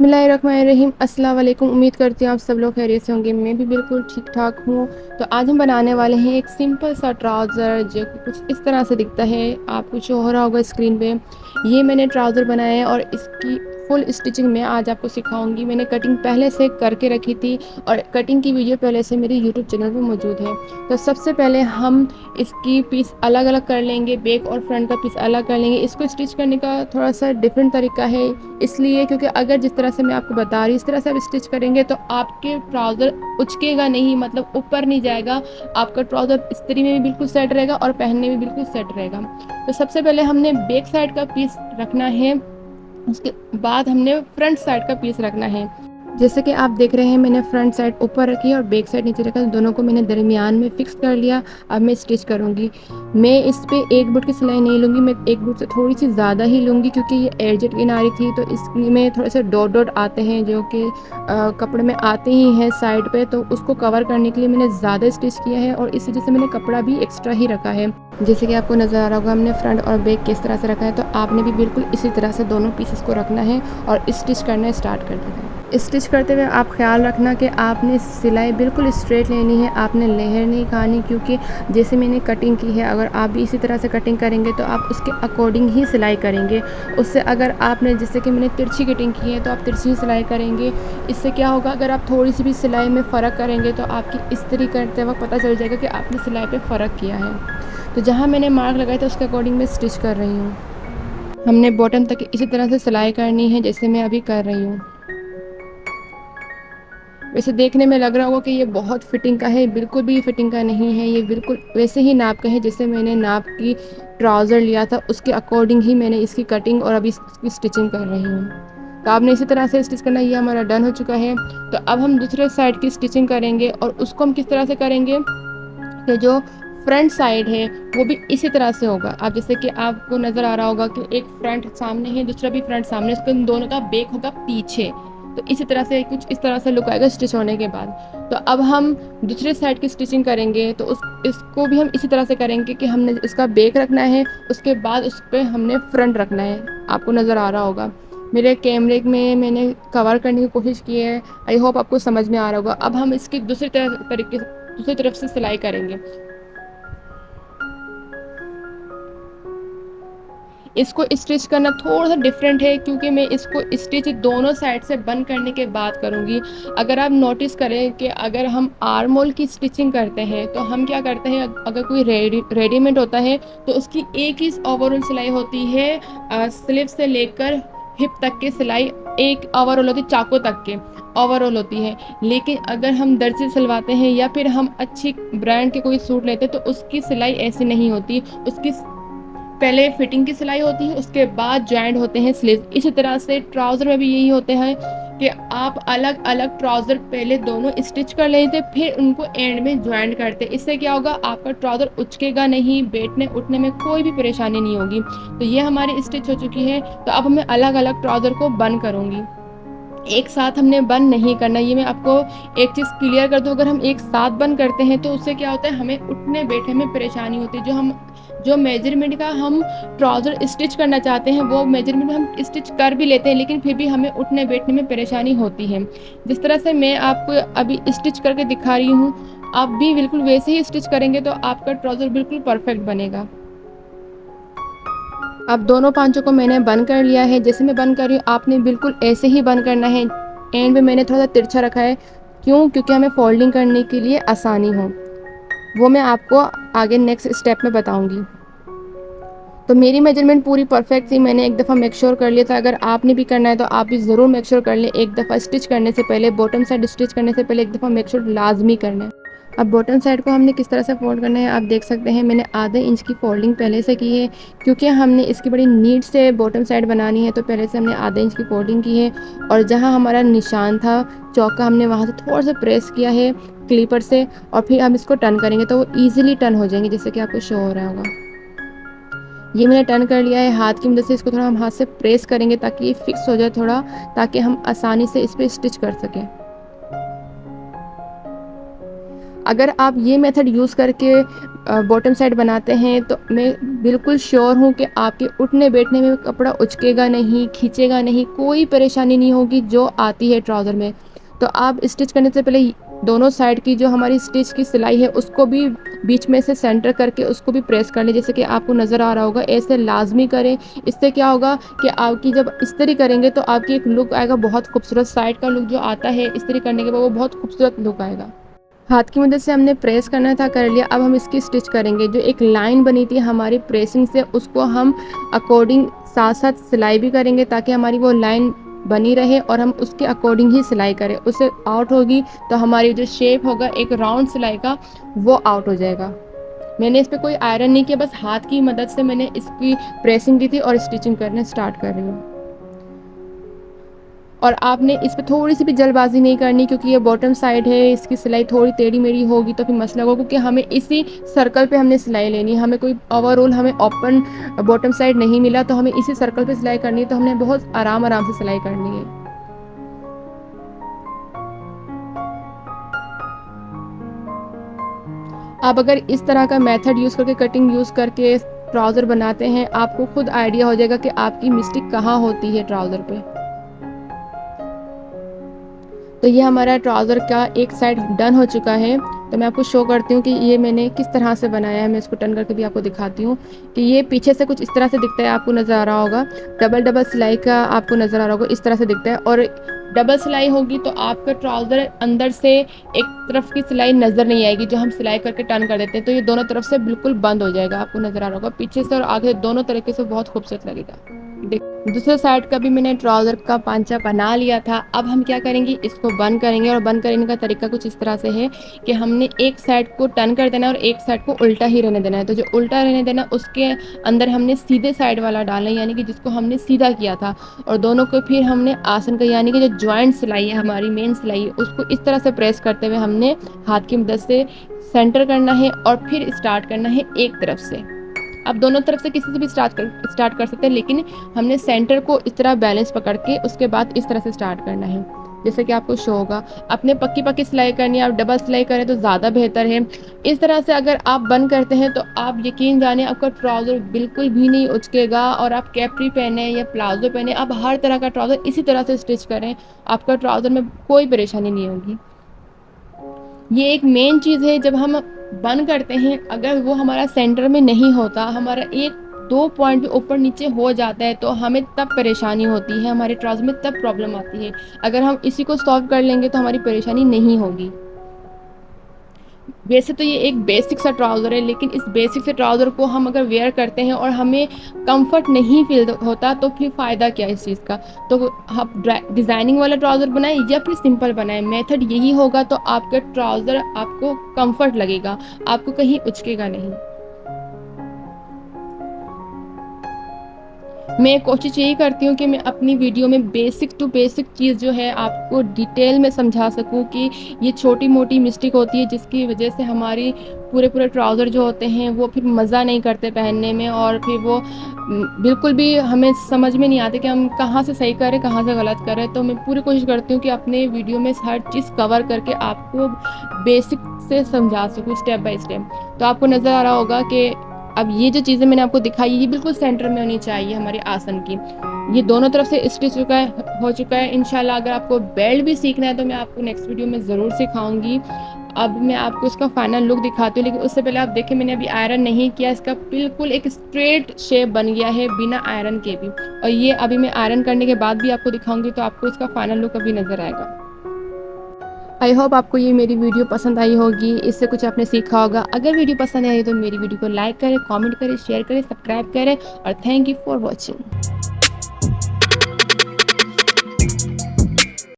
बिस्मिल्लाहिर्रहमानिर्रहीम। अस्सलाम वालेकुम। उम्मीद करती हूँ आप सब लोग खैरियत से होंगे। मैं भी बिल्कुल ठीक ठाक हूँ। तो आज हम बनाने वाले हैं एक सिंपल सा ट्राउज़र जो कि कुछ इस तरह से दिखता है, आपको शो हो रहा होगा स्क्रीन पे। ये मैंने ट्राउज़र बनाया है और इसकी फुल स्टिचिंग मैं आज आपको सिखाऊंगी। मैंने कटिंग पहले से करके रखी थी और कटिंग की वीडियो पहले से मेरे यूट्यूब चैनल पे मौजूद है। तो सबसे पहले हम इसकी पीस अलग अलग कर लेंगे, बैक और फ्रंट का पीस अलग कर लेंगे। इसको स्टिच करने का थोड़ा सा डिफरेंट तरीका है, इसलिए क्योंकि अगर जिस तरह से मैं आपको बता रही हूँ इस तरह से आप स्टिच करेंगे तो आपके ट्राउज़र उचकेगा नहीं, मतलब ऊपर नहीं जाएगा। आपका ट्राउज़र इस्त्री में भी बिल्कुल सेट रहेगा और पहनने में बिल्कुल सेट रहेगा। तो सबसे पहले हमने बैक साइड का पीस रखना है, उसके बाद हमने फ्रंट साइड का पीस रखना है। जैसे कि आप देख रहे हैं मैंने फ्रंट साइड ऊपर रखी है और बैक साइड नीचे रखा है, दोनों को मैंने दरमियान में फिक्स कर लिया। अब मैं स्टिच करूँगी। मैं इस पे एक बुट की सिलाई नहीं लूँगी, मैं एक बुट से थोड़ी सी ज़्यादा ही लूँगी क्योंकि ये एडजस्ट किनारी थी तो इसमें थोड़े से डॉट डॉट आते हैं जो कि कपड़े में आते ही हैं साइड पे, तो उसको कवर करने के लिए मैंने ज़्यादा स्टिच किया है और इस वजह से मैंने कपड़ा भी एक्स्ट्रा ही रखा है। जैसे कि आपको नज़र आ रहा होगा हमने फ्रंट और बैक किस तरह से रखा है, तो आपने भी बिल्कुल इसी तरह से दोनों पीसेस को रखना है और स्टिच करना स्टार्ट कर देना है। स्टिच करते हुए आप ख्याल रखना कि आपने सिलाई बिल्कुल स्ट्रेट लेनी है, आपने लेयर नहीं खानी, क्योंकि जैसे मैंने कटिंग की है अगर आप भी इसी तरह से कटिंग करेंगे तो आप उसके अकॉर्डिंग ही सिलाई करेंगे। उससे अगर आपने जैसे कि मैंने तिरछी कटिंग की है तो आप तिरछी ही सिलाई करेंगे। इससे क्या होगा, अगर आप थोड़ी सी भी सिलाई में फ़र्क करेंगे तो आपकी इस्त्री करते वक्त पता चल जाएगा कि आपने सिलाई पर फ़र्क किया है। तो जहाँ मैंने मार्क लगाया था उसके अकॉर्डिंग मैं स्टिच कर रही हूँ। हमने बॉटम तक इसी तरह से सिलाई करनी है जैसे मैं अभी कर रही हूँ। वैसे देखने में लग रहा होगा कि ये बहुत फिटिंग का है, बिल्कुल भी फिटिंग का नहीं है। ये बिल्कुल वैसे ही नाप का है जैसे मैंने नाप की ट्राउज़र लिया था उसके अकॉर्डिंग ही मैंने इसकी कटिंग और अभी इसकी स्टिचिंग कर रही हूँ। तो आपने इसी तरह से स्टिच करना, ये हमारा डन हो चुका है। तो अब हम दूसरे साइड की स्टिचिंग करेंगे और उसको हम किस तरह से करेंगे कि जो फ्रंट साइड है वो भी इसी तरह से होगा। अब जैसे कि आपको नज़र आ रहा होगा कि एक फ्रंट सामने है दूसरा भी फ्रंट सामने, उसके दोनों का बैक होगा पीछे। तो इसी तरह से कुछ इस तरह से लुक आएगा स्टिच होने के बाद। तो अब हम दूसरे साइड की स्टिचिंग करेंगे तो इसको भी हम इसी तरह से करेंगे कि हमने इसका बैक रखना है, उसके बाद उस पर हमने फ्रंट रखना है। आपको नज़र आ रहा होगा मेरे कैमरे में मैंने कवर करने की कोशिश की है। आई होप आपको समझ में आ रहा होगा। अब हम इसकी दूसरी तरफ से सिलाई करेंगे। इसको स्टिच करना थोड़ा सा डिफरेंट है क्योंकि मैं इसको स्टिच दोनों साइड से बंद करने के बाद करूँगी। अगर आप नोटिस करें कि अगर हम आर्म होल की स्टिचिंग करते हैं तो हम क्या करते हैं, अगर कोई रेडीमेड होता है तो उसकी एक ही ओवरऑल सिलाई होती है, स्लीव से लेकर हिप तक की सिलाई एक ओवरऑल होती है, चाकू तक के ओवरऑल होती है। लेकिन अगर हम दर्जी सिलवाते हैं या फिर हम अच्छी ब्रांड के कोई सूट लेते हैं तो उसकी सिलाई ऐसी नहीं होती। उसकी पहले फिटिंग की सिलाई होती है, उसके बाद जॉइंट होते हैं स्लीव। इसी तरह से ट्राउज़र में भी यही होते हैं कि आप अलग अलग ट्राउज़र पहले दोनों स्टिच कर लेते फिर उनको एंड में जॉइंट करते। इससे क्या होगा, आपका ट्राउज़र उचकेगा नहीं, बैठने उठने में कोई भी परेशानी नहीं होगी। तो ये हमारी स्टिच हो चुकी है। तो अब मैं अलग अलग ट्राउज़र को बंद करूँगी। एक साथ हमने बंद नहीं करना, ये मैं आपको एक चीज़ क्लियर कर दूँ। अगर हम एक साथ बंद करते हैं तो उससे क्या होता है, हमें उठने बैठने में परेशानी होती है। जो मेजरमेंट का हम ट्राउज़र स्टिच करना चाहते हैं वो मेजरमेंट हम स्टिच कर भी लेते हैं, लेकिन फिर भी हमें उठने बैठने में परेशानी होती है। जिस तरह से मैं आपको अभी स्टिच करके दिखा रही हूँ, आप भी बिल्कुल वैसे ही स्टिच करेंगे तो आपका ट्राउज़र बिल्कुल परफेक्ट बनेगा। अब दोनों पांचों को मैंने बंद कर लिया है। जैसे मैं बंद कर रही हूँ आपने बिल्कुल ऐसे ही बंद करना है। एंड में मैंने थोड़ा सा तिरछा रखा है, क्योंकि हमें फोल्डिंग करने के लिए आसानी हो। वो मैं आपको आगे नेक्स्ट स्टेप में बताऊंगी। तो मेरी मेजरमेंट पूरी परफेक्ट थी, मैंने एक दफ़ा मेक श्योर कर लिया था। अगर आपने भी करना है तो आप भी ज़रूर मेक श्योर कर लें। एक दफ़ा स्टिच करने से पहले, बॉटम साइड स्टिच करने से पहले एक दफ़ा मेक श्योर लाजमी करना है। अब बॉटम साइड को हमने किस तरह से फोल्ड करना है आप देख सकते हैं। मैंने आधे इंच की फोल्डिंग पहले से की है क्योंकि हमने इसकी बड़ी नीट से बॉटम साइड बनानी है, तो पहले से हमने आधे इंच की फोल्डिंग की है। और जहाँ हमारा निशान था चौक का, हमने वहाँ से थोड़ा सा प्रेस किया है क्लीपर से और फिर हम इसको टर्न करेंगे तो वो ईजिली टर्न हो जाएंगे, जैसे कि आपको शो हो रहा होगा। ये मैंने टर्न कर लिया है। हाथ की मदद से इसको थोड़ा हम हाथ से प्रेस करेंगे ताकि ये फिक्स हो जाए थोड़ा, ताकि हम आसानी से इस पर स्टिच कर सकें। अगर आप ये मेथड यूज़ करके बॉटम साइड बनाते हैं तो मैं बिल्कुल श्योर हूँ कि आपके उठने बैठने में कपड़ा उचकेगा नहीं, खींचेगा नहीं, कोई परेशानी नहीं होगी जो आती है ट्राउज़र में। तो आप स्टिच करने से पहले दोनों साइड की जो हमारी स्टिच की सिलाई है उसको भी बीच में से सेंटर करके उसको भी प्रेस कर लें, जैसे कि आपको नज़र आ रहा होगा। ऐसे लाजमी करें, इससे क्या होगा कि आपकी जब इस्त्री करेंगे तो आपकी एक लुक आएगा बहुत खूबसूरत। साइड का लुक जो आता है इस्त्री करने के बाद वो बहुत खूबसूरत लुक आएगा। हाथ की मदद से हमने प्रेस करना था, कर लिया। अब हम इसकी स्टिच करेंगे। जो एक लाइन बनी थी हमारी प्रेसिंग से उसको हम अकॉर्डिंग साथ साथ सिलाई भी करेंगे ताकि हमारी वो लाइन बनी रहे और हम उसके अकॉर्डिंग ही सिलाई करें। उससे आउट होगी तो हमारी जो शेप होगा एक राउंड सिलाई का वो आउट हो जाएगा। मैंने इस पर कोई आयरन नहीं किया, बस हाथ की मदद से मैंने इसकी प्रेसिंग की थी और स्टिचिंग करने स्टार्ट कर रही हूँ। और आपने इस पे थोड़ी सी भी जल्दबाजी नहीं करनी क्योंकि ये बॉटम साइड है, इसकी सिलाई थोड़ी टेढ़ी मेढ़ी होगी तो फिर मसला होगा, क्योंकि हमें इसी सर्कल पे हमने सिलाई लेनी है। हमें कोई ओवरऑल हमें ओपन बॉटम साइड नहीं मिला तो हमें इसी सर्कल पे सिलाई करनी है, तो हमने बहुत आराम से सिलाई करनी है। आप अगर इस तरह का मेथड यूज़ करके कटिंग यूज़ करके ट्राउज़र बनाते हैं, आपको खुद आइडिया हो जाएगा कि आपकी मिस्टेक कहाँ होती है ट्राउज़र पे। तो ये हमारा ट्राउज़र का एक साइड डन हो चुका है। तो मैं आपको शो करती हूँ कि ये मैंने किस तरह से बनाया है। मैं इसको टर्न करके भी आपको दिखाती हूँ कि ये पीछे से कुछ इस तरह से दिखता है, आपको नज़र आ रहा होगा। डबल सिलाई का आपको नज़र आ रहा होगा, इस तरह से दिखता है। और डबल सिलाई होगी तो आपका ट्राउज़र अंदर से एक तरफ की सिलाई नज़र नहीं आएगी, जो हम सिलाई करके टर्न कर देते हैं। तो ये दोनों तरफ से बिल्कुल बंद हो जाएगा, आपको नज़र आ रहा होगा। पीछे से और आगे दोनों तरीके से बहुत खूबसूरत लगेगा। दूसरे साइड का भी मैंने ट्राउज़र का पांचा बना लिया था। अब हम क्या करेंगे, इसको बंद करेंगे। और बंद करने का तरीका कुछ इस तरह से है कि हमने एक साइड को टर्न कर देना है और एक साइड को उल्टा ही रहने देना है। तो जो उल्टा रहने देना उसके अंदर हमने सीधे साइड वाला डालना है, यानी कि जिसको हमने सीधा किया था। और दोनों को फिर हमने आसन का, यानी कि जो जॉइंट सिलाई है हमारी मेन सिलाई है, उसको इस तरह से प्रेस करते हुए हमने हाथ की मदद से सेंटर करना है और फिर स्टार्ट करना है एक तरफ से। आप दोनों तरफ से किसी से भी स्टार्ट कर सकते हैं, लेकिन हमने सेंटर को इस तरह बैलेंस पकड़ के उसके बाद इस तरह से स्टार्ट करना है, जैसे कि आपको शो होगा। अपने पक्की सिलाई करनी है, आप डबल सिलाई करें तो ज़्यादा बेहतर है। इस तरह से अगर आप बंद करते हैं तो आप यकीन जाने आपका ट्राउज़र बिल्कुल भी नहीं उचकेगा। और आप कैप्री पहने या प्लाजो पहने, आप हर तरह का ट्राउज़र इसी तरह से स्टिच करें, आपका ट्राउज़र में कोई परेशानी नहीं होगी। ये एक मेन चीज़ है, जब हम बंद करते हैं अगर वो हमारा सेंटर में नहीं होता, हमारा एक दो पॉइंट भी ऊपर नीचे हो जाता है, तो हमें तब परेशानी होती है, हमारे ट्राउज़र में तब प्रॉब्लम आती है। अगर हम इसी को सॉल्व कर लेंगे तो हमारी परेशानी नहीं होगी। वैसे तो ये एक बेसिक सा ट्राउज़र है, लेकिन इस बेसिक से ट्राउज़र को हम अगर वेयर करते हैं और हमें कंफर्ट नहीं फील होता तो फिर फ़ायदा क्या है इस चीज़ का। तो आप डिज़ाइनिंग वाला ट्राउज़र बनाएं या फिर सिंपल बनाएं, मेथड यही होगा तो आपका ट्राउज़र आपको कंफर्ट लगेगा, आपको कहीं उचकेगा नहीं। मैं कोशिश यही करती हूँ कि मैं अपनी वीडियो में बेसिक टू बेसिक चीज़ जो है आपको डिटेल में समझा सकूँ कि ये छोटी मोटी मिस्टेक होती है जिसकी वजह से हमारी पूरे ट्राउज़र जो होते हैं वो फिर मज़ा नहीं करते पहनने में, और फिर वो बिल्कुल भी हमें समझ में नहीं आते कि हम कहाँ से सही करें कहाँ से गलत करें। तो मैं पूरी कोशिश करती हूँ कि अपने वीडियो में हर चीज़ कवर करके आपको बेसिक से समझा सकूँ स्टेप बाय स्टेप। तो आपको नज़र आ रहा होगा कि अब ये जो चीज़ें मैंने आपको दिखाई ये बिल्कुल सेंटर में होनी चाहिए हमारे आसन की। ये दोनों तरफ से स्टिच हो चुका है। इंशाल्लाह अगर आपको बेल्ट भी सीखना है तो मैं आपको नेक्स्ट वीडियो में ज़रूर सिखाऊंगी। अब मैं आपको इसका फाइनल लुक दिखाती हूँ, लेकिन उससे पहले आप देखें मैंने अभी आयरन नहीं किया, इसका बिल्कुल एक स्ट्रेट शेप बन गया है बिना आयरन के भी। और ये अभी मैं आयरन करने के बाद भी आपको दिखाऊंगी तो आपको इसका फाइनल लुक अभी नज़र आएगा। आई होप आपको ये मेरी वीडियो पसंद आई होगी, इससे कुछ आपने सीखा होगा। अगर वीडियो पसंद आई तो मेरी वीडियो को लाइक करें, कमेंट करें, शेयर करें, सब्सक्राइब करें और थैंक यू फॉर वॉचिंग।